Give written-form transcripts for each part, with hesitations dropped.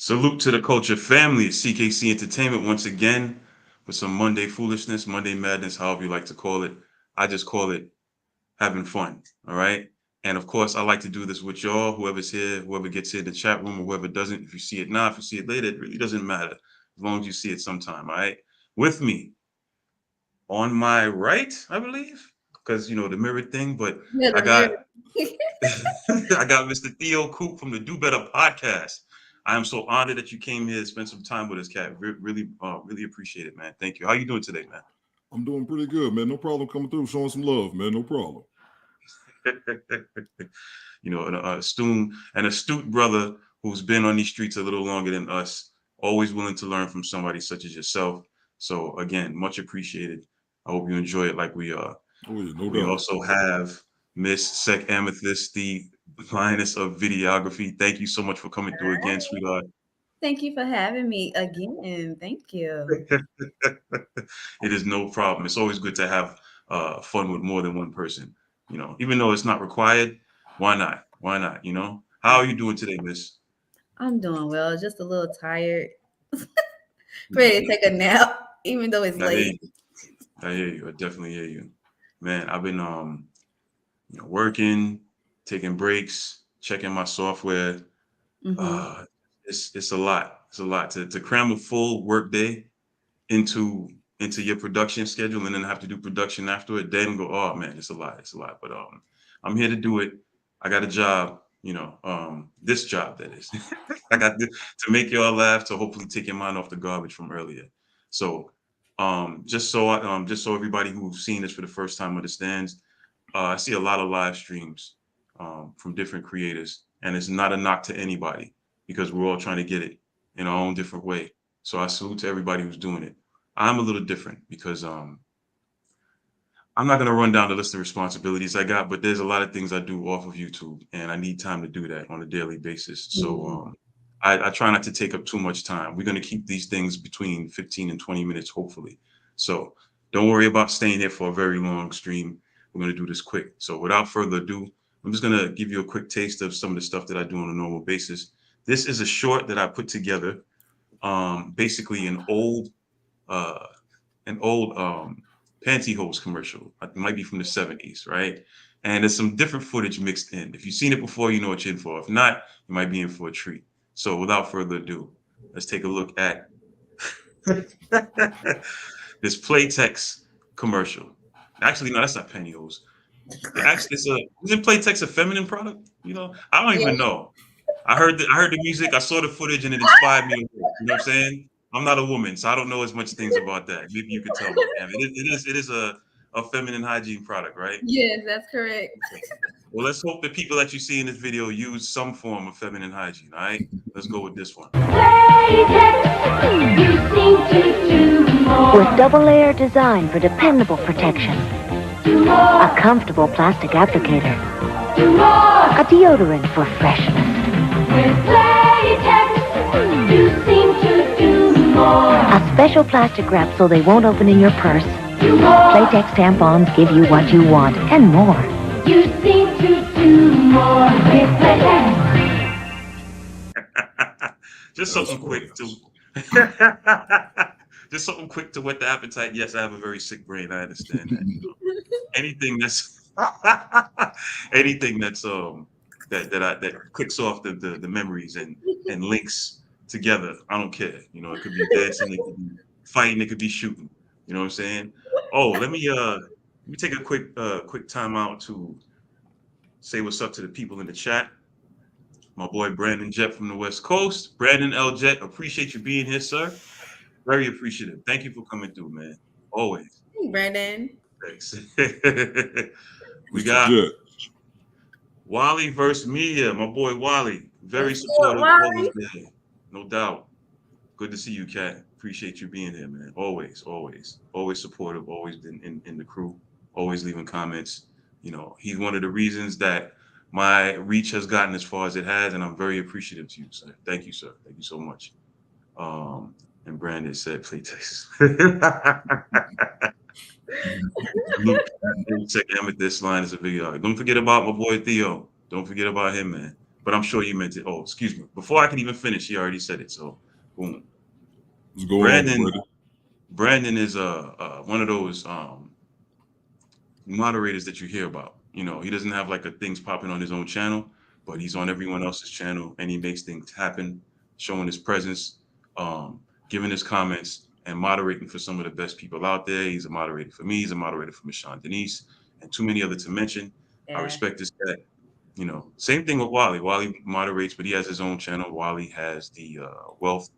Salute to the culture family. C.K.C. Entertainment once again with some Monday foolishness, Monday madness, however you like to call it. I just call it having fun. All right. And of course, I like to do this with y'all, whoever's here, whoever gets here in the chat room, or whoever doesn't. If you see it now, if you see it later, it really doesn't matter as long as you see it sometime. All right. With me on my right, I believe, because the mirror thing, but Yeah, I the mirror. got I got Mr. Theo Coop from the Do Better podcast. I am so honored that you came here to spend some time with us, Cat. Really, really appreciate it, man. Thank you. How you doing today, man? I'm doing pretty good, man. No problem coming through, showing some love, man. No problem. An astute brother who's been on these streets a little longer than us, always willing to learn from somebody such as yourself. So again, much appreciated. I hope you enjoy it like we are. Oh yeah, no We doubt. also have Miss Sec Amethyst, the lioness of videography. Thank you so much for coming through again, sweetheart. Thank you for having me again. Thank you. It is no problem. It's always good to have fun with more than one person. Even though it's not required, why not? Why not? How are you doing today, Miss? I'm doing well, just a little tired. Ready to Mhm. take a nap, even though it's I hear late. you. I hear you. I definitely hear you, man. I've been working, taking breaks, checking my software. Hmm. Uh, it's a lot. It's a lot to cram a full work day into your production schedule and then have to do production after it. Then go, oh man, it's a lot. It's a lot. But I'm here to do it. I got a job. This job that is. I got to make y'all laugh to hopefully take your mind off the garbage from earlier. So just so everybody who's seen this for the first time understands, I see a lot of live streams from different creators, and it's not a knock to anybody because we're all trying to get it in our own different way. So I salute to everybody who's doing it. I'm a little different because I'm not going to run down the list of responsibilities I got, but there's a lot of things I do off of YouTube, and I need time to do that on a daily basis. So Hmm. I try not to take up too much time. We're going to keep these things between 15 and 20 minutes, hopefully. So don't worry about staying here for a very long stream. We're going to do this quick. So without further ado, I'm just going to give you a quick taste of some of the stuff that I do on a normal basis. This is a short that I put together, basically uh, an old pantyhose commercial. It might be from the 70s, right? And there's some different footage mixed in. If you've seen it before, you know what you're in for. If not, you might be in for a treat. So without further ado, let's take a look at this Playtex commercial. Actually, no, that's not pantyhose. Isn't Playtex a feminine product? I don't Yeah. even know. I heard the music, I saw the footage, and it inspired me to work. You know what I'm saying? I'm not a woman, so I don't know as much things about that. Maybe you could tell me. And it is a feminine hygiene product, right? Yes, that's correct. Okay. Well, let's hope the people that you see in this video use some form of feminine hygiene. All right, let's go with this one. With double layer design for dependable protection, a comfortable plastic applicator, a deodorant for freshness. With Playtex, you seem to do more. A special plastic wrap so they won't open in your purse. Playtex tampons give you what you want and more. You seem to do more with Playtex. Just That's something quick hilarious. just something quick to whet the appetite. Yes, I have a very sick brain. I understand that. Anything that's anything that clicks off the memories and links together. I don't care. It could be dancing, it could be fighting, it could be shooting. You know what I'm saying? Oh, let me take a quick time out to say what's up to the people in the chat. My boy Brandon Jet from the West Coast. Brandon L. Jet, appreciate you being here, sir. Very appreciative. Thank you for coming through, man. Always. Hey, Brandon. Thanks. We Mr. got Jet. Wally versus Media, my boy Wally. Very What's up, supportive, always Wally? there. No doubt. Good to see you, Cat. Appreciate you being here, man. Always, always, always supportive, always been in the crew, always leaving comments. He's one of the reasons that my reach has gotten as far as it has, and I'm very appreciative to you, sir. Thank you, sir. Thank you so much. Um, and Brandon said, play Texas. Luke, check Amethyst line is a video. Don't forget about my boy Theo. Don't forget about him, man. but I'm sure you meant it. Oh, excuse me. Before I can even finish, he already said it. So, boom. Let's go Brandon, on, Brandon. Brandon is one of those moderators that you hear about. You know, he doesn't have like a things popping on his own channel, but he's on everyone else's channel and he makes things happen, showing his presence, giving his comments and moderating for some of the best people out there. He's a moderator for me. He's a moderator for Michonne Denise and too many other to mention. I Yeah. respect this cat. You know, same thing with Wally. Wally moderates, but he has his own channel. Wally has the Wealth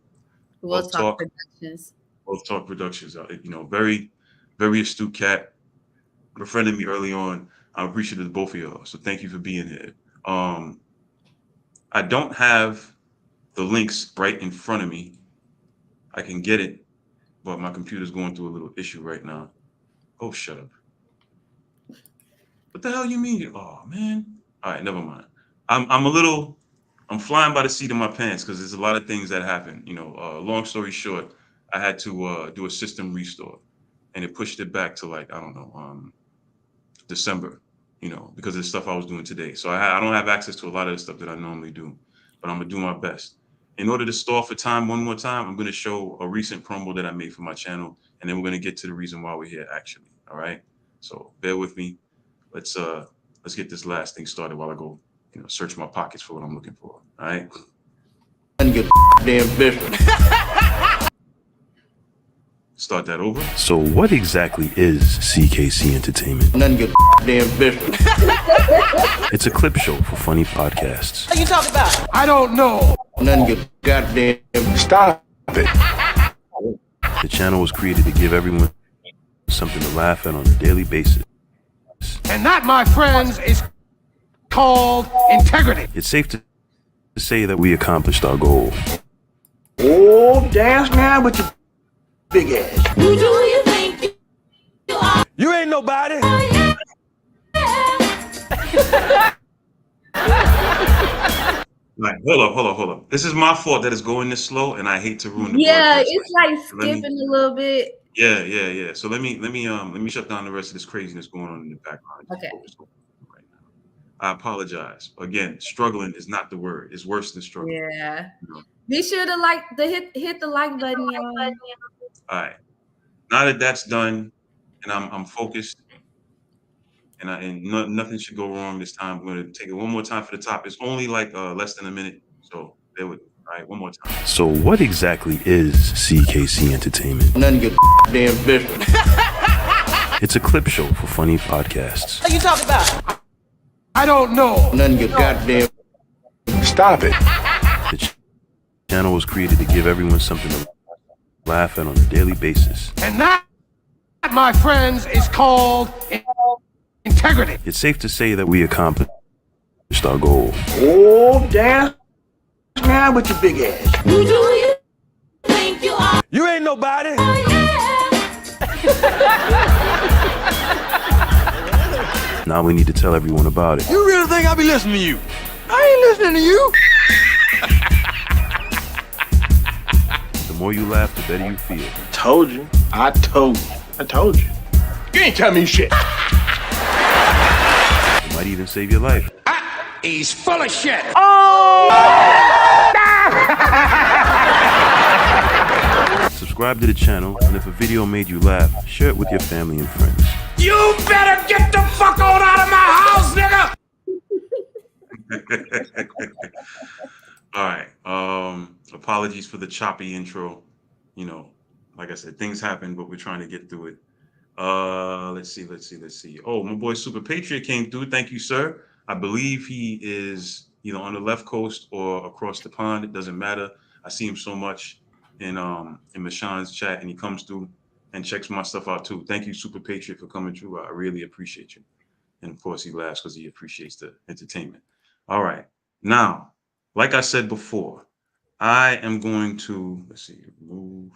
We'll talk Talk productions. Wealth Talk Productions. You know, very, very astute cat. Befriended me early on. I'm appreciative of both of y'all. So thank you for being here. I don't have the links right in front of me. I can get it, but my computer's going through a little issue right now. Oh, shut up. What the hell you mean? Oh man. All right, never mind. I'm flying by the seat of my pants because there's a lot of things that happen. You know, long story short, I had to do a system restore and it pushed it back to like, I don't know, December, you know, because of the stuff I was doing today. So I don't have access to a lot of the stuff that I normally do, but I'm gonna do my best. In order to stall for time one more time, I'm gonna show a recent promo that I made for my channel, and then we're gonna get to the reason why we're here actually. All right. So bear with me. Let's get this last thing started while I go, you know, search my pockets for what I'm looking for. All right. And your damn business. Start that over. So what exactly is C.K.C. Entertainment? None of your damn business. It's a clip show for funny podcasts. What you talking about? I don't know. None of your goddamn. Stop it. The channel was created to give everyone something to laugh at on a daily basis. And that, my friends, is called integrity. It's safe to say that we accomplished our goal. Oh, dance now with your big ass. Who do you think you are? You ain't nobody. Like, hold up. This is my fault that it's going this slow, and I hate to ruin the Yeah, broadcast. it's like Let me- skipping a little bit. Yeah. So let me shut down the rest of this craziness going on in the background. Okay. Right now. I apologize. Again, struggling is not the word. It's worse than struggling. Yeah. You know? Be sure to hit the like button, y'all. All right. Now that that's done, and I'm focused, and nothing should go wrong this time. I'm going to take it one more time for the top. It's only like less than a minute, so bear with me. All right, one more time. So what exactly is C.K.C. Entertainment? None of your damn business. It's a clip show for funny podcasts. What you talking about? I don't know. None of your goddamn. Stop it. The channel was created to give everyone something to laugh at on a daily basis. And that, my friends, is called integrity. It's safe to say that we accomplished our goal. Oh, dance now with your big ass. Who do you think you are? You ain't nobody. Now we need to tell everyone about it. You really think I'll be listening to you? I ain't listening to you. The more you laugh, the better you feel. Told you. I told you. You ain't tell me shit. It might even save your life. He's full of shit. Subscribe to the channel, and if a video made you laugh, share it with your family and friends. You better get the fuck on out of my house, nigga. All right. Apologies for the choppy intro. You know, like I said, things happen, but we're trying to get through it. Let's see. Oh, my boy Super Patriot came through. Thank you, sir. I believe he is either on the left coast or across the pond. It doesn't matter. I see him so much in Michonne's chat, and he comes through and checks my stuff out too. Thank you, Super Patriot, for coming through. I really appreciate you. And of course, he laughs because he appreciates the entertainment. All right. Now, like I said before, I am going to, let's see, move.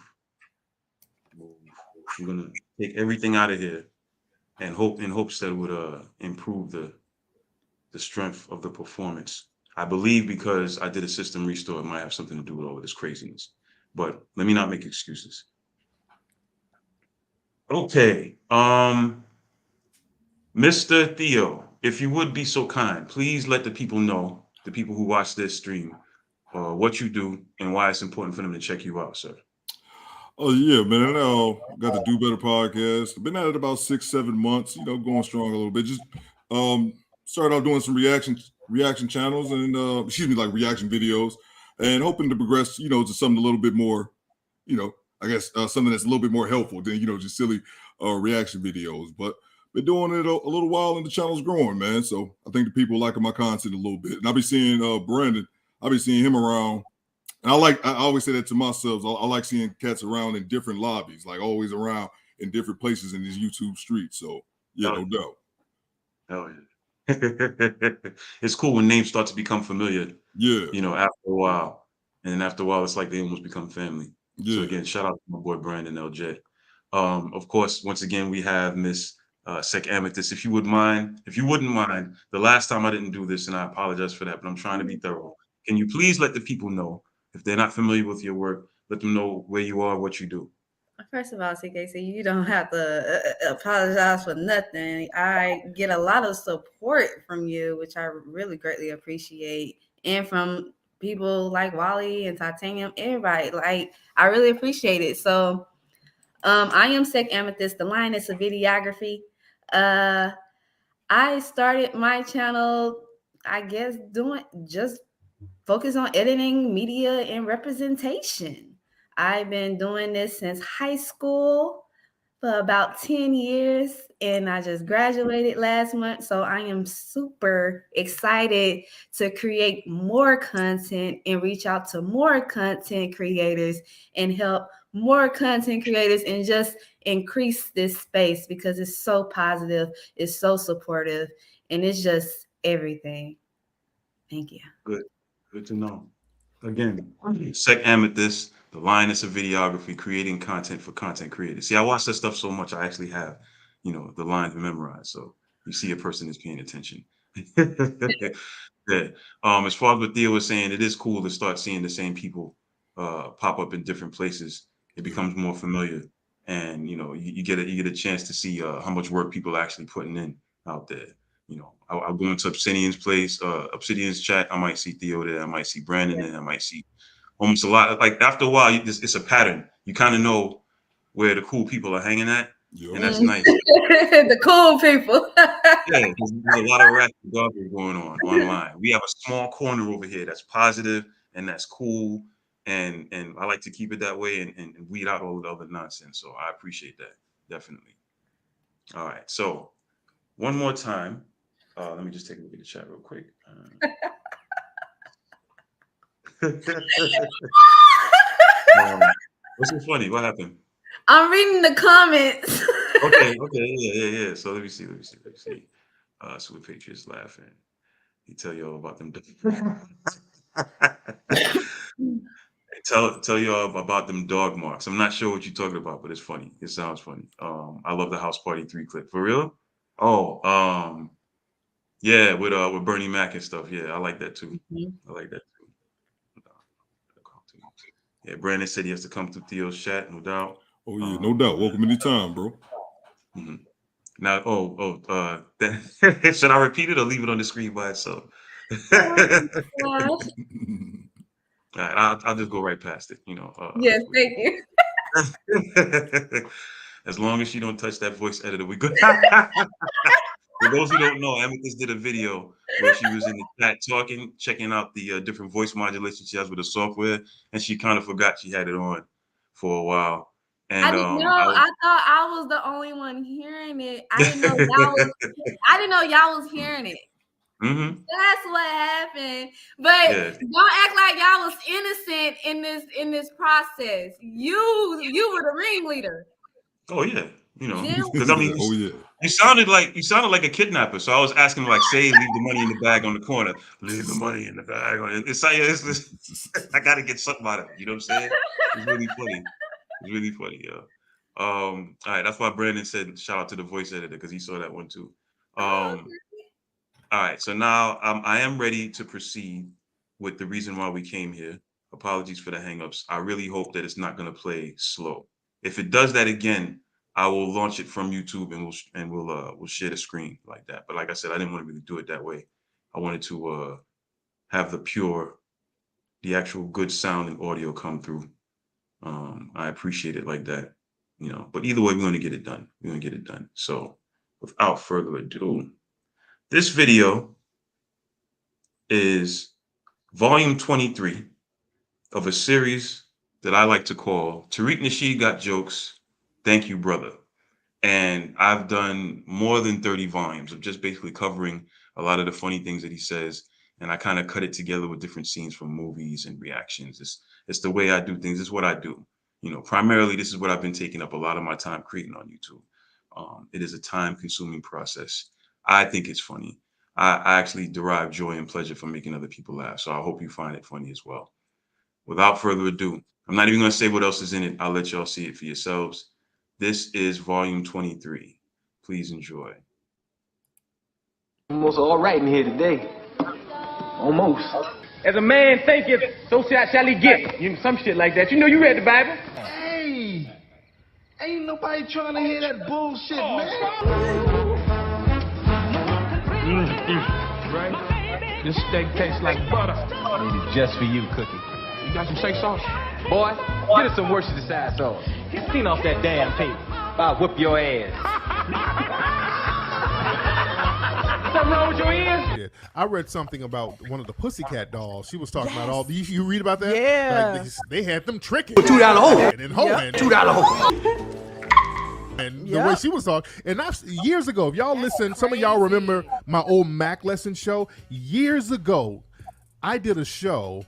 I'm gonna take everything out of here and hopes that it would improve the strength of the performance. I believe because I did a system restore, it might have something to do with all of this craziness. But let me not make excuses. Okay. Mr. Theo, if you would be so kind, please let the people know the people who watch this stream what you do and why it's important for them to check you out, sir. Oh yeah, man. Got the Do Better podcast. I've been at it about 6-7 months. You know, going strong a little bit. Just started out doing some reaction channels and like reaction videos, and hoping to progress. You know, to something a little bit more. You know, I guess something that's a little bit more helpful than just silly reaction videos. But been doing it a little while, and the channel's growing, man. So I think the people liking my content a little bit. And I'll be seeing Brandon. I'll be seeing him around. And I always say that to myself. I like seeing cats around in different lobbies, like always around in different places in these YouTube streets. So yeah, no doubt. Hell yeah. It's cool when names start to become familiar. Yeah. You know, after a while. And then after a while, it's like they almost become family. Yeah. So again, shout out to my boy Brandon LJ. Of course, once again, we have Miss Sec Amethyst. If you wouldn't mind, the last time I didn't do this, and I apologize for that, but I'm trying to be thorough. Can you please let the people know, if they're not familiar with your work, let them know where you are, what you do? First of all, C.K.C, you don't have to apologize for nothing. I get a lot of support from you, which I really greatly appreciate, and from people like Wally and Titanium, everybody. Like, I really appreciate it. So, I am Sec Amethyst, the Lioness of Videography. I started my channel, I guess, just focus on editing, media, and representation. I've been doing this since high school for about 10 years, and I just graduated last month. So I am super excited to create more content and reach out to more content creators and help more content creators and just increase this space because it's so positive, it's so supportive, and it's just everything. Thank you. Good to know. Again, Sec Amethyst, the lioness of videography, creating content for content creators. See, I watch that stuff so much, I actually have, the lines memorized. So you see a person is paying attention. Yeah. As far as what Theo was saying, it is cool to start seeing the same people pop up in different places. It becomes more familiar, and you get a chance to see how much work people are actually putting in out there. I'll go into Obsidian's place, Obsidian's chat. I might see Theo there. I might see Brandon there. I might see almost a lot. Like after a while, it's a pattern. You kind of know where the cool people are hanging at, and that's nice. The cool people. Yeah, there's a lot of rap garbage going on online. We have a small corner over here that's positive and that's cool, and I like to keep it that way and weed out all the other nonsense. So I appreciate that, definitely. All right, so one more time. Let me just take a look at the chat real quick. What's so funny? What happened? I'm reading the comments. Okay, yeah. So let me see. Sweet Patriots laughing. He tell you all about them. Tell you all about them dog marks. I'm not sure what you're talking about, but it's funny. It sounds funny. I love the House Party 3 clip. For real? Oh, yeah, with Bernie Mac and stuff. Yeah, I like that too. I like that too. Yeah, Brandon said he has to come to Theo's chat, no doubt. Oh yeah, no doubt. Welcome anytime, bro. Mm-hmm. Now, should I repeat it or leave it on the screen by itself? All right, I'll just go right past it. Yes, thank you. As long as you don't touch that voice editor, we good. For those who don't know, Amethyst did a video where she was in the chat talking, checking out the different voice modulation she has with the software, and she kind of forgot she had it on for a while. And I didn't know. I thought I was the only one hearing it. I didn't know y'all was hearing it. Mm-hmm. That's what happened. But don't act like y'all was innocent in this process. You were the ringleader. Oh yeah, because I mean, oh yeah, you sounded like a kidnapper. So I was asking like, say, leave the money in the bag on the corner. Leave the money in the bag. It's I got to get something out of it. You know what I'm saying? It's really funny. It's really funny, yeah. All right, that's why Brandon said shout out to the voice editor because he saw that one too. All right, so now I am ready to proceed with the reason why we came here. Apologies for the hangups. I really hope that it's not going to play slow. If it does that again, I will launch it from YouTube and we'll share the screen like that. But like I said, I didn't want to really do it that way. I wanted to have the actual good sound and audio come through. I appreciate it like that, but either way, we're going to get it done. We're going to get it done. So without further ado, this video is volume 23 of a series that I like to call Tariq Nasheed Got Jokes. Thank you, brother. And I've done more than 30 volumes of just basically covering a lot of the funny things that he says. And I kind of cut it together with different scenes from movies and reactions. It's the way I do things. It's what I do. Primarily, this is what I've been taking up a lot of my time creating on YouTube. It is a time-consuming process. I think it's funny. I actually derive joy and pleasure from making other people laugh. So I hope you find it funny as well. Without further ado, I'm not even going to say what else is in it. I'll let y'all see it for yourselves. This is volume 23. Please enjoy. Almost all right in here today. Almost. As a man thinketh, so shall he get. Some shit like that. You read the Bible. Hey, ain't nobody trying to hear that bullshit, man. Right? This steak tastes like butter. Made it just for you, Cookie. You got some steak sauce? Boy, get us some Worcestershire sauce. Clean off that damn paper. I'll whip your ass. Something wrong with your ears? I read something about one of the Pussycat dolls. She was talking about all these. You read about that? Yeah. Like they had them tricking. $2 hole. And hoeing. $2 hole. And the way she was talking, and years ago, if y'all listen, some of y'all remember my old Mac lesson show. Years ago, I did a show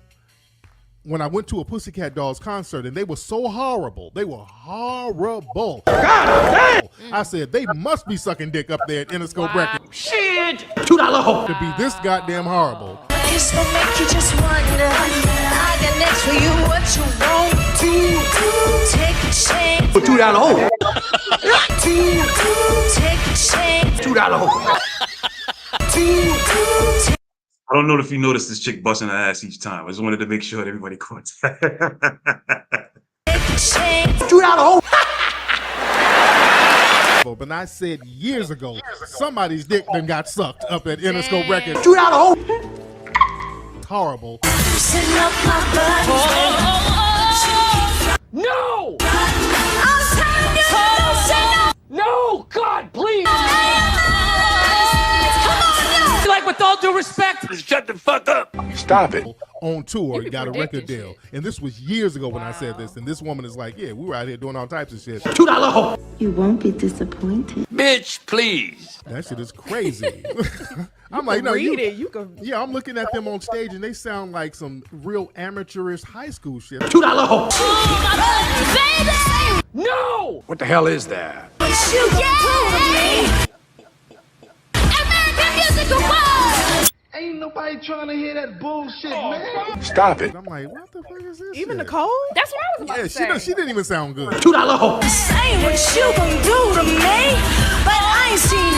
when I went to a Pussycat Dolls concert, and they were so horrible. They were horrible. God damn! I said, they must be sucking dick up there at Interscope Records. Shit. $2 hole. To be this goddamn horrible. It's gonna make you just wonder. I got next for you what you want to do. Take a chance. $2 hole. Take a chance. $2 hole. I don't know if you noticed this chick busting her ass each time. I just wanted to make sure that everybody caught that. $2 hole. But I said years ago, somebody's dick then got sucked up at Interscope Records. $2 hole. Horrible. No! No! God, please! Like, with all due respect, shut the fuck up. Stop it. On tour, got a record deal. And this was years ago when I said this. And this woman is like, yeah, we were out here doing all types of shit. $2 hole. You won't be disappointed. Bitch, please. That shit is crazy. I'm like, no, yeah, I'm looking at them on stage and they sound like some real amateurish high school shit. $2 hole. No! What the hell is that? American musical world. Ain't nobody trying to hear that bullshit, man. Stop it. I'm like, what the fuck is this? Even shit? Nicole? That's what I was about to say. She didn't even sound good. $2 hole. Say what you gon' do to me, but I ain't seen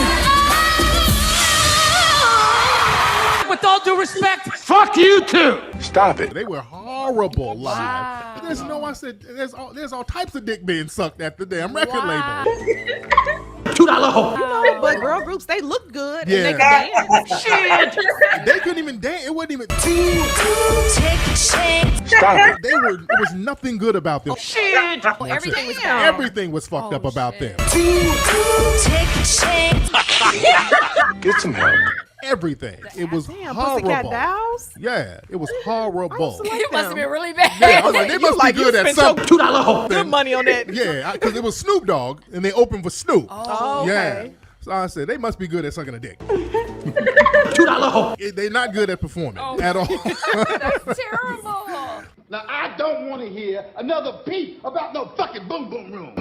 it. With all due respect, fuck you too. Stop it. They were horrible live. There's there's all types of dick being sucked at the damn record label. $2 hole. But girl groups, they look good Yeah. and they can dance. Shit! They couldn't even dance. It wasn't even. Take a chance. Stop it. It was nothing good about them. Shit! Everything was Everything was fucked up about them. Take a chance. Get some help. Everything. It was Damn, horrible. Pussycat Dolls? Yeah, it was horrible. It must have been really bad. Yeah, I'm like, they must be good at something. $2 hole. Good money on that. Yeah, because it was Snoop Dogg, and they opened for Snoop. Oh, okay. Yeah. So I said, they must be good at sucking a dick. $2 hole. They're not good at performing at all. That's terrible. Now, I don't want to hear another beat about no fucking boom boom room.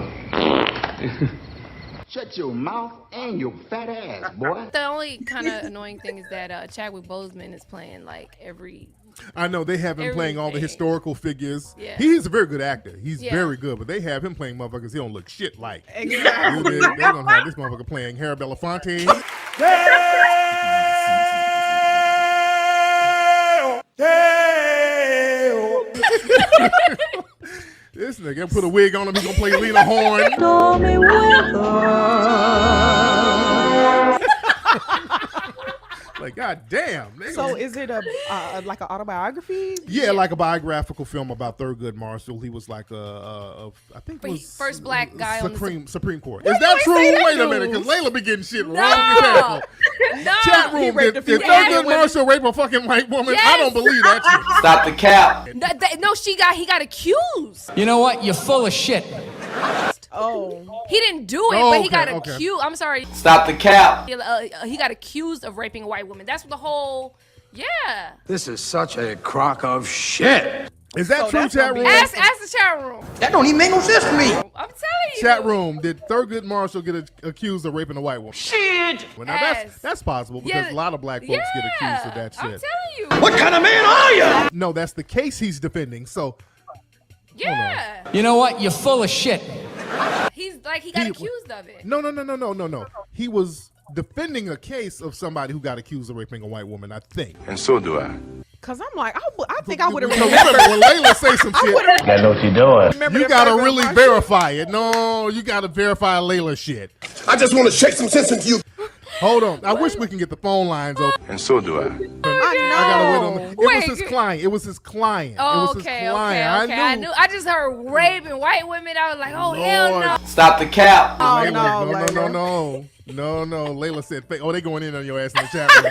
Shut your mouth and your fat ass, boy. The only kind of annoying thing is that Chadwick Boseman is playing like every. I know they have him playing all the historical figures. Yeah. He's a very good actor. He's Yeah. very good, but they have him playing motherfuckers he don't look shit like. Exactly. They're gonna have this motherfucker playing Harry Belafonte. This nigga put a wig on him. He's gonna play Lena Horne. Stormy weather. Like, God God damn. Nigga. So is it a like an autobiography? Yeah, like a biographical film about Thurgood Marshall. He was like I think it was first black guy on the Supreme Court. Is that true? Wait a minute, because Layla be getting shit wrong as hell. No. Chat room, did Thurgood Marshall rape a fucking white woman? Yes. I don't believe that shit. Stop the cap. No, he got accused. You know what? You're full of shit. Oh. He didn't do it, but he got accused. I'm sorry. Stop the cap. He got accused of raping a white woman. That's what the whole, yeah. This is such a crock of shit. Is that true, chat room? Ask the chat room. That don't even make no sense to me. I'm telling you. Chat room, did Thurgood Marshall get accused of raping a white woman? Shit. Well, now that's possible because a lot of black folks get accused of that shit. I'm telling you. What kind of man are you? No, that's the case he's defending. So, yeah. You know what? You're full of shit. He got accused of it. No. He was defending a case of somebody who got accused of raping a white woman, I think. And so do I. Cause I'm like, I think I would have remembered when Layla say some shit. Gotta know what you're doing. You gotta really verify it. No, you gotta verify Layla shit. I just want to shake some sense into you. Hold on. I wish we can get the phone lines open. And so do I. I know. I gotta wait on it. Was his client. It was his client. Oh, it was okay. his client. I knew. I just heard raping white women. I was like, oh, hell no. Stop the cap. Oh, No. Layla said fake. Oh, they going in on your ass in the chat room.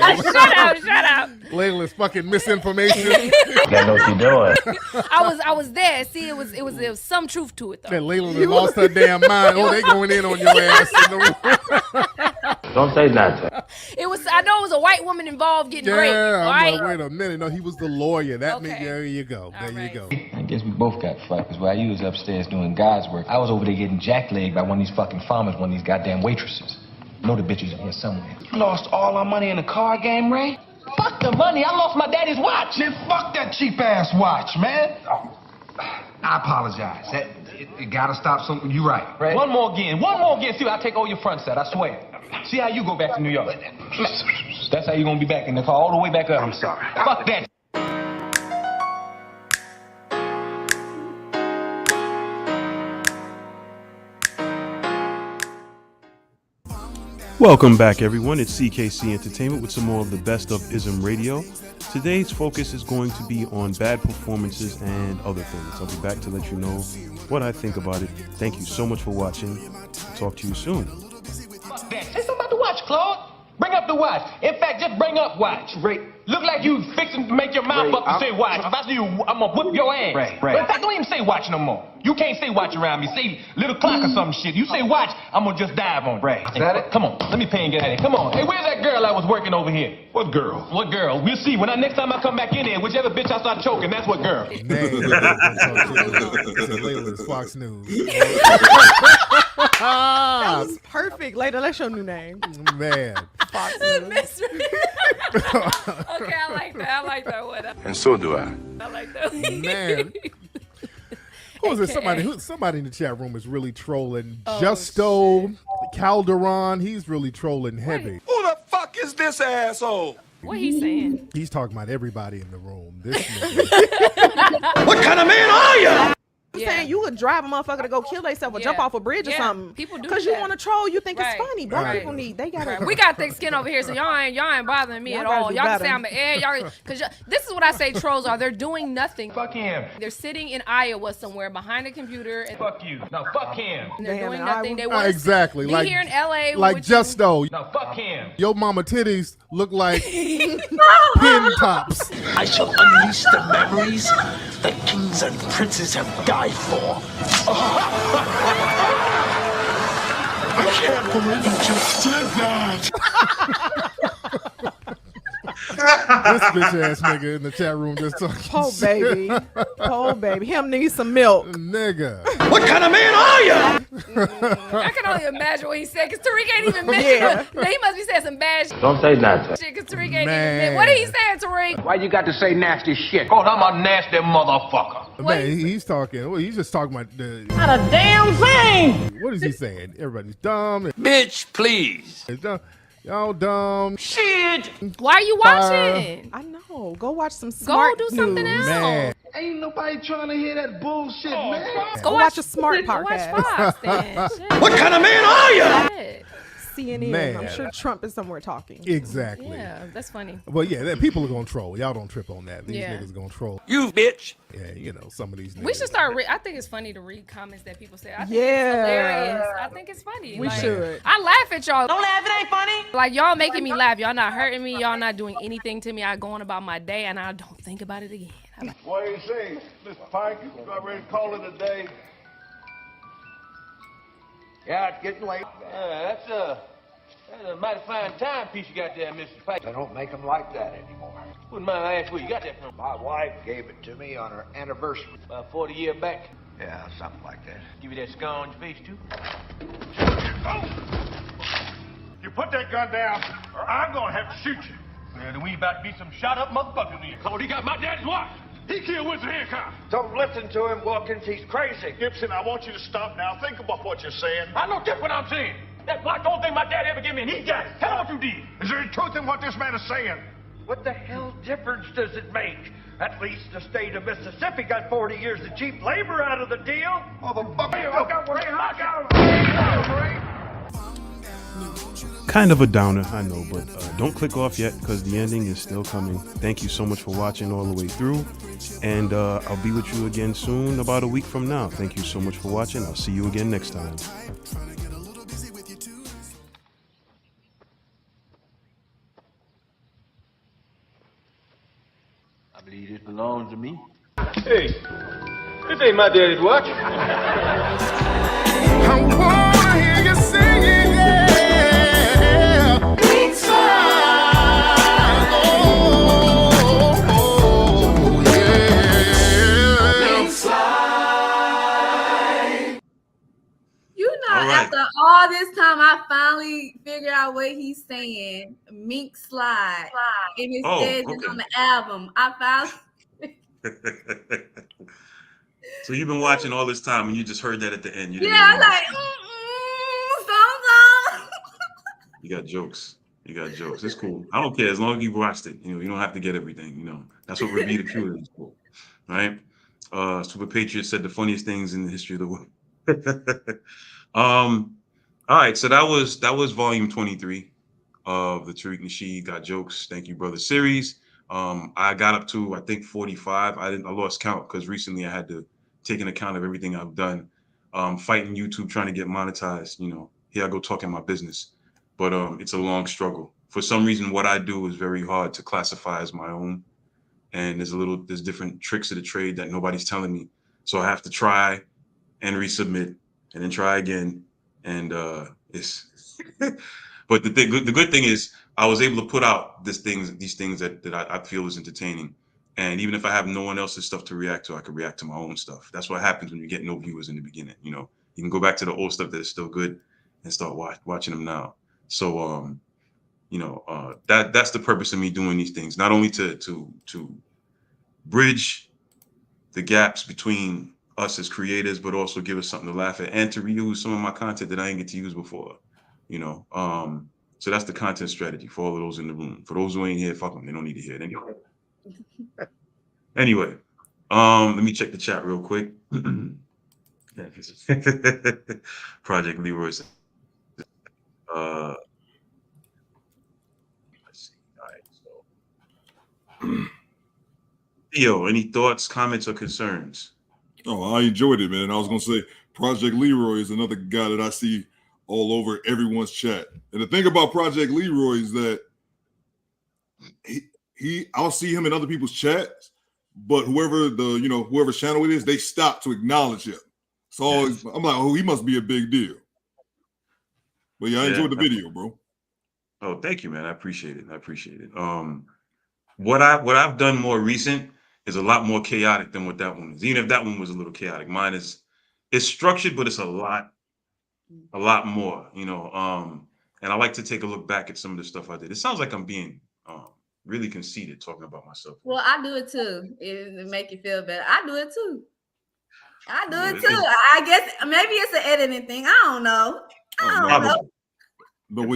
Shut up. Layla's fucking misinformation. Gotta know what you're doing. I was there. See, it was some truth to it though. That Layla done lost her damn mind. Oh, they going in on your ass in the room. Don't say nothing. I know it was a white woman involved getting raped. I'm like, wait a minute. No, he was the lawyer. There you go. You go. I guess we both got fucked, because while you was upstairs doing God's work, I was over there getting jacklegged by one of these fucking farmers, one of these goddamn waitresses. You know the bitches in here somewhere. You lost all our money in the car game, Ray? Fuck the money, I lost my daddy's watch. Then fuck that cheap-ass watch, man. I apologize. It gotta stop something. You right. One more again. See, I'll take all your front set, I swear. See how you go back to New York. That's how you gonna be back in the car, all the way back up. I'm sorry. Fuck that. Welcome back, everyone. It's C.K.C. Entertainment with some more of the best of Ism Radio. Today's focus is going to be on bad performances and other things. I'll be back to let you know what I think about it. Thank you so much for watching. I'll talk to you soon. Fuck that. Say something about the watch, Claude. Bring up the watch. In fact, just bring up watch. Ray. Look like you fixing to make your mouth up to say watch. If I see you, I'm gonna whip your ass. Ray. In fact, don't even say watch no more. You can't say watch around me. Say little clock or some shit. You say watch, I'm gonna just dive on you. Ray, is that it? Come on, let me pay and get at it. Come on. Hey, where's that girl I was working over here? What girl? What girl? We'll see. Next time I come back in there, whichever bitch I start choking, that's what girl. Layla's Fox News. That was perfect. Later, that's your new name. Man. Fox News. Okay, I like that one. And so do I. I like that one. Man. Who was it? Somebody in the chat room is really trolling. Justo Calderon, he's really trolling heavy. Who the fuck is this asshole? What he saying? He's talking about everybody in the room. This nigga. What kind of man are you? Saying you would drive a motherfucker to go kill themselves or jump off a bridge or something. People do because you want to troll. You think it's funny. Black people they gotta. We got thick skin over here, so y'all ain't bothering me at all. Y'all can say I'm an air. Y'all, cause this is what I say trolls are. They're doing nothing. Fuck him. They're sitting in Iowa somewhere behind a computer. And Fuck you. No, fuck him. And they're doing nothing. They want exactly. be here in LA. Like Justo. No, fuck him. Your mama titties look like pin tops. I shall unleash the memories that kings and princes have died for. I can't believe you just did that. This bitch ass nigga in the chat room just talking shit. Oh baby. Him needs some milk. Nigga. What kind of man are you? I can only imagine what he said, because Tariq ain't even mentioned. Yeah. He must be saying some bad shit. Don't say nothing. Because Tariq ain't even. What did he say, Tariq? Why you got to say nasty shit? Oh, I'm a nasty motherfucker. Man, he's talking. Well, he's just talking about the. Not a damn thing. What is he saying? Everybody's dumb. Bitch, please. It's dumb. Y'all dumb. Shit. Why are you watching? I know. Go watch some smart Go do something else. Man. Ain't nobody trying to hear that bullshit, man. Go watch a smart podcast. Watch Fox, then. What kind of man are you? CNN. Man. I'm sure Trump is somewhere talking. Exactly. Yeah, that's funny. Well, yeah, people are gonna troll. Y'all don't trip on that. These Yeah. niggas gonna troll. You bitch. Yeah, you know, some of these niggas. We should start. I think it's funny to read comments that people say. I think Yeah. it's hilarious. I think it's funny. We should. I laugh at y'all. Don't laugh, it ain't funny. Like y'all making me laugh. Y'all not hurting me. Y'all not doing anything to me. I go on about my day and I don't think about it again. What do you say, Mr. Pike? You got ready to call it a day? Yeah, it's getting late. That's a mighty fine timepiece you got there, Mr. Pike. They don't make them like that anymore. Wouldn't mind I ask where you got that from? My wife gave it to me on her anniversary. About 40 years back. Yeah, something like that. Give you that scar on your face, too? You put that gun down, or I'm gonna have to shoot you. Well, then we about to be some shot-up motherfuckers in here. Lord, he got my daddy's watch. He killed Winston Hancock. Don't listen to him, Wilkins. He's crazy. Gibson, I want you to stop now. Think about what you're saying. I know just what I'm saying. That watch, the only thing my dad ever gave me, and he got it. Tell him what you did. Is there any truth in what this man is saying? What the hell difference does it make? At least the state of Mississippi got 40 years of cheap labor out of the deal. Kind of a downer, I know, but don't click off yet because the ending is still coming. Thank you so much for watching all the way through, and I'll be with you again soon, about a week from now. Thank you so much for watching. I'll see you again next time. I believe this belongs to me. Hey, this ain't my daddy's watch. I wanna hear you singing, yeah. Big side, oh, yeah. Big slide. You know, after all this time, I finally figured out what he's saying. Mink slide. And it says it's on the album. I found. So you've been watching all this time and you just heard that at the end. You Yeah, I'm like, song. You got jokes. You got jokes. It's cool. I don't care as long as you watched it. You know, you don't have to get everything. You know, that's what Review the Cure is for, right? Super Patriot said the funniest things in the history of the world. All right, so that was volume 23 of the Tariq Nasheed Got Jokes. Thank you, brother series. I got up to I think 45. I lost count because recently I had to take an account of everything I've done. Fighting YouTube, trying to get monetized. You know, here I go talking my business, but it's a long struggle. For some reason, what I do is very hard to classify as my own, and there's different tricks of the trade that nobody's telling me. So I have to try and resubmit, and then try again, and it's. But the good thing is I was able to put out these things that I feel is entertaining. And even if I have no one else's stuff to react to, I can react to my own stuff. That's what happens when you get no viewers in the beginning. You know, you can go back to the old stuff that is still good and start watching them now. So, you know, that's the purpose of me doing these things, not only to bridge the gaps between us as creators, but also give us something to laugh at and to reuse some of my content that I didn't get to use before. You know, so that's the content strategy for all of those in the room. For those who ain't here, fuck them. They don't need to hear it anyway. Anyway, let me check the chat real quick. Project Leroy. Let's see. All right. So, Theo, any thoughts, comments, or concerns? Oh, I enjoyed it, man. I was gonna say Project Leroy is another guy that I see all over everyone's chat. And the thing about Project Leroy is that I'll see him in other people's chats, but whoever's channel it is, they stop to acknowledge him. So yes. I'm like, oh, he must be a big deal. But yeah, I enjoyed the video, bro. Oh, thank you, man. I appreciate it. What I've done more recent is a lot more chaotic than what that one is. Even if that one was a little chaotic, mine it's structured, but it's a lot more, you know. And I like to take a look back at some of the stuff I did. It sounds like I'm being really conceited talking about myself. Well, I do it too. It make you feel better. I do it too. I guess maybe it's an editing thing. I don't know. But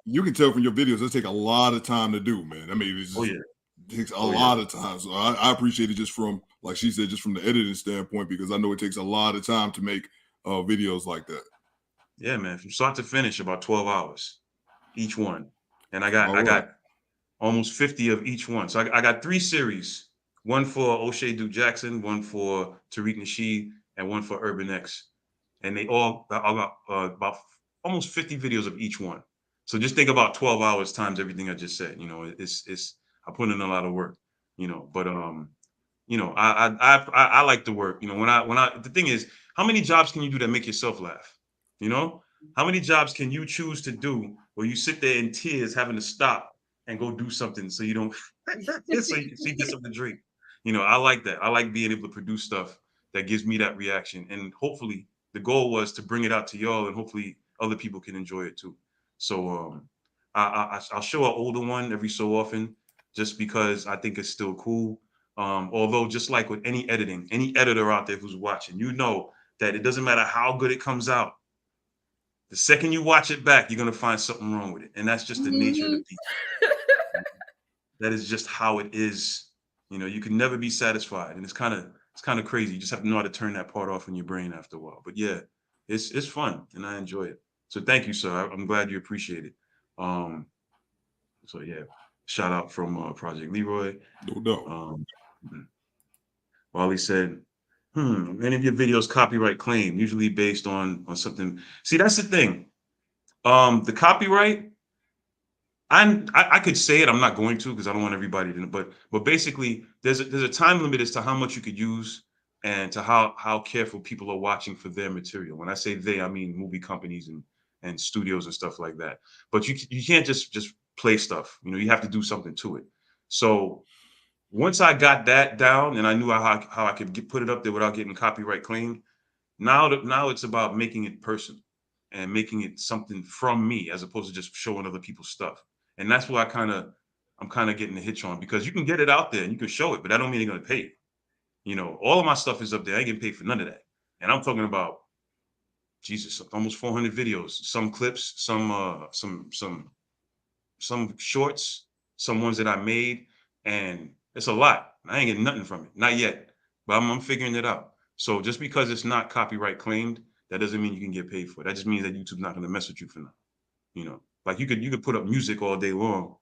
you can tell from your videos, it takes a lot of time to do, man. I mean, it takes a lot of time. So I appreciate it just from, like she said, just from the editing standpoint, because I know it takes a lot of time to make videos like that. Yeah, man, from start to finish, about 12 hours each one. And I All right. got almost 50 of each one. So I got 3 series, one for O'Shea Duke Jackson, one for Tariq Nasheed, and one for Urban X. And they all got about almost 50 videos of each one. So just think about 12 hours times everything I just said. You know, it's I put in a lot of work, you know, but you know, I like the work. You know, when I the thing is, how many jobs can you do that make yourself laugh? You know, how many jobs can you choose to do where you sit there in tears having to stop and go do something so you don't so you get something to drink. You know, I like that. I like being able to produce stuff that gives me that reaction. And hopefully the goal was to bring it out to y'all and hopefully other people can enjoy it too. So I'll show an older one every so often just because I think it's still cool. Although just like with any editing, any editor out there who's watching, you know that it doesn't matter how good it comes out. The second you watch it back, you're gonna find something wrong with it. And that's just the nature of the beast. That is just how it is. You know, you can never be satisfied, and it's kind of crazy. You just have to know how to turn that part off in your brain after a while. But yeah, it's fun, and I enjoy it. So thank you, sir. I'm glad you appreciate it. Um, so yeah, shout out from Project Leroy. No doubt. Wally said, many of your videos copyright claim, usually based on something. See, that's the thing. The copyright, I could say it. I'm not going to because I don't want everybody to know. But basically, there's a time limit as to how much you could use and to how careful people are watching for their material. When I say they, I mean movie companies and studios and stuff like that. But you can't just play stuff. You know, you have to do something to it. So once I got that down and I knew how I could put it up there without getting copyright claimed, now it's about making it personal and making it something from me as opposed to just showing other people's stuff. And that's what I'm kind of getting a hitch on because you can get it out there and you can show it, but that don't mean they're gonna pay you. You know, all of my stuff is up there. I ain't getting paid for none of that. And I'm talking about Jesus, almost 400 videos, some clips, some shorts, some ones that I made, and it's a lot. I ain't getting nothing from it, not yet, but I'm figuring it out. So just because it's not copyright claimed, that doesn't mean you can get paid for it. That just means that YouTube's not going to mess with you for now. You know, like you could put up music all day long,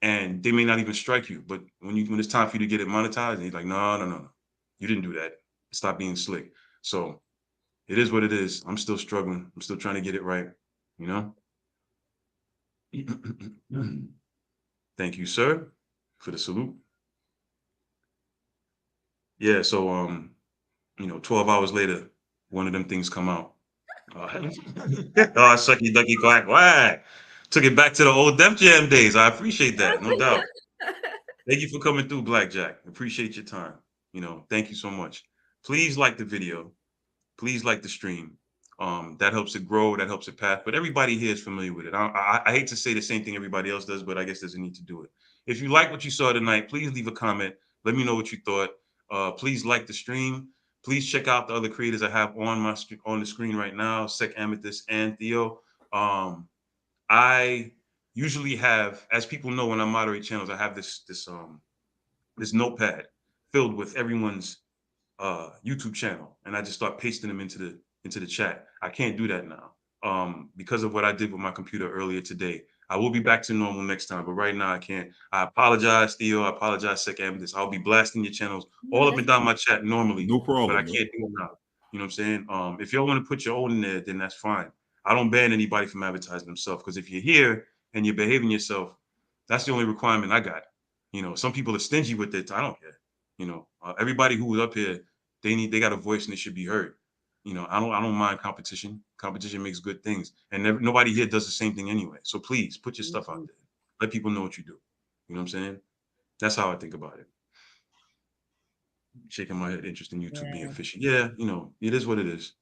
and they may not even strike you, but when it's time for you to get it monetized, and you're like, no, you didn't do that. Stop being slick. So it is what it is. I'm still struggling. I'm still trying to get it right. You know. Thank you, sir, for the salute. Yeah, so 12 hours later, one of them things come out. Oh, sucky ducky quack quack. Took it back to the old Def Jam days. I appreciate that, no doubt. Thank you for coming through, Blackjack. Appreciate your time. You know, thank you so much. Please like the video. Please like the stream. That helps it grow. That helps it path. But everybody here is familiar with it. I hate to say the same thing everybody else does, but I guess there's a need to do it. If you like what you saw tonight, please leave a comment. Let me know what you thought. Please like the stream. Please check out the other creators I have on the screen right now, Sec Amethyst and Theo. I usually have, as people know when I moderate channels, I have this notepad filled with everyone's YouTube channel, and I just start pasting them into the chat. I can't do that now because of what I did with my computer earlier today. I will be back to normal next time, but right now I can't. I apologize, Theo. I apologize, Sec Amethyst. I'll be blasting your channels all up and down my chat normally. No problem, but I can't do it now. You know what I'm saying? If y'all want to put your own in there, then that's fine. I don't ban anybody from advertising themselves because if you're here and you're behaving yourself, that's the only requirement I got. You know, some people are stingy with it. I don't care. You know, everybody who was up here, they got a voice and they should be heard. You know, I don't mind competition. Competition makes good things, and nobody here does the same thing anyway. So please put your stuff out there. Let people know what you do. You know what I'm saying? That's how I think about it. Shaking my head, interest in YouTube being fishy. Yeah, you know, it is what it is.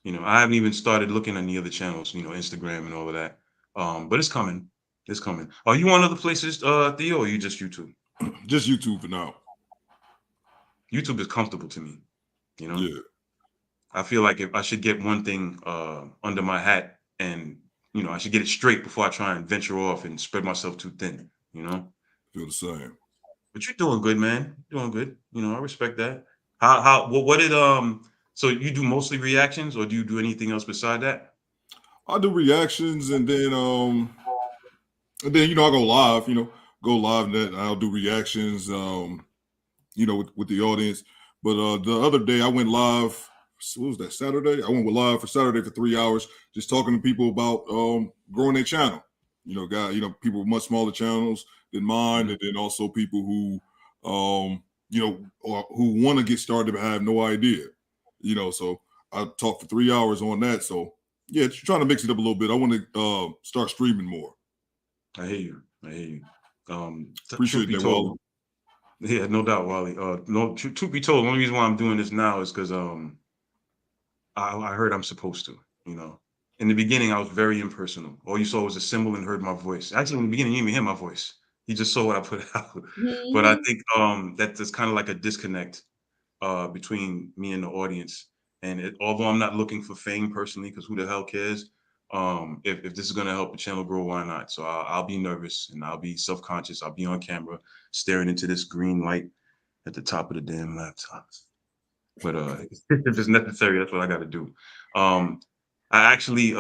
You know, I haven't even started looking at any other channels, you know, Instagram and all of that. But it's coming. It's coming. Are you on other places, Theo, or are you just YouTube? Just YouTube for now. YouTube is comfortable to me. You know? Yeah. I feel like if I should get one thing under my hat and, you know, I should get it straight before I try and venture off and spread myself too thin, you know? Feel the same. But you're doing good, man. You're doing good. You know, I respect that. What did so you do mostly reactions or do you do anything else beside that? I do reactions, and then I go live. Go live, and then I'll do reactions. With the audience. But the other day I went live. What was that? Saturday. I went live for Saturday for 3 hours, just talking to people about growing their channel. People with much smaller channels than mine, and then also people who or who want to get started but have no idea. So I talked for 3 hours on that. So yeah, just trying to mix it up a little bit. I want to start streaming more. I hear you. Appreciate that, Wally. Yeah, no doubt, Wally. No, truth be told, the only reason why I'm doing this now is because I heard I'm supposed to. In the beginning, I was very impersonal. All you saw was a symbol and heard my voice. Actually, in the beginning, you didn't even hear my voice. You just saw what I put out. But I think that there's kind of like a disconnect between me and the audience. And although I'm not looking for fame personally, because who the hell cares? If this is going to help the channel grow, why not? So I'll be nervous and I'll be self-conscious. I'll be on camera staring into this green light at the top of the damn laptop. But if it's necessary, that's what I got to do. I actually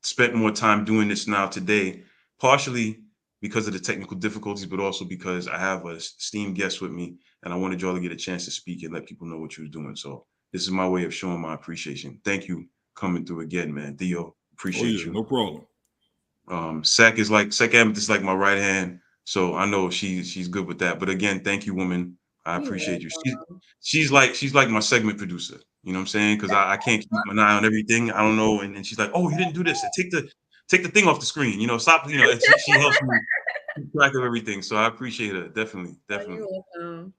spent more time doing this now today, partially because of the technical difficulties, but also because I have a esteemed guest with me, and I wanted y'all to get a chance to speak and let people know what you were doing. So this is my way of showing my appreciation. Thank you coming through again, man. Theo, appreciate you. No problem. Sek Amethyst is like my right hand, so I know she's good with that. But again, thank you, woman. I appreciate you. She's like my segment producer. You know what I'm saying? Because I can't keep an eye on everything. I don't know. And she's like, oh, you didn't do this. Take the thing off the screen. Stop. And she helps me keep track of everything. So I appreciate her. Definitely. Oh, you're welcome.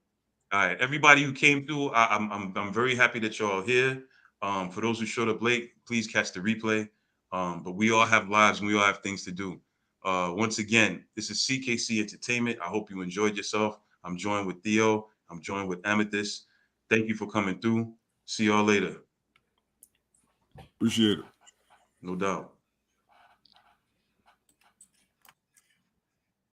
All right, everybody who came through, I'm very happy that you're all here. For those who showed up late, please catch the replay. But we all have lives and we all have things to do. Once again, this is C.K.C. Entertainment. I hope you enjoyed yourself. I'm joined with Theo. I'm joined with Amethyst. Thank you for coming through. See y'all later. Appreciate it. No doubt.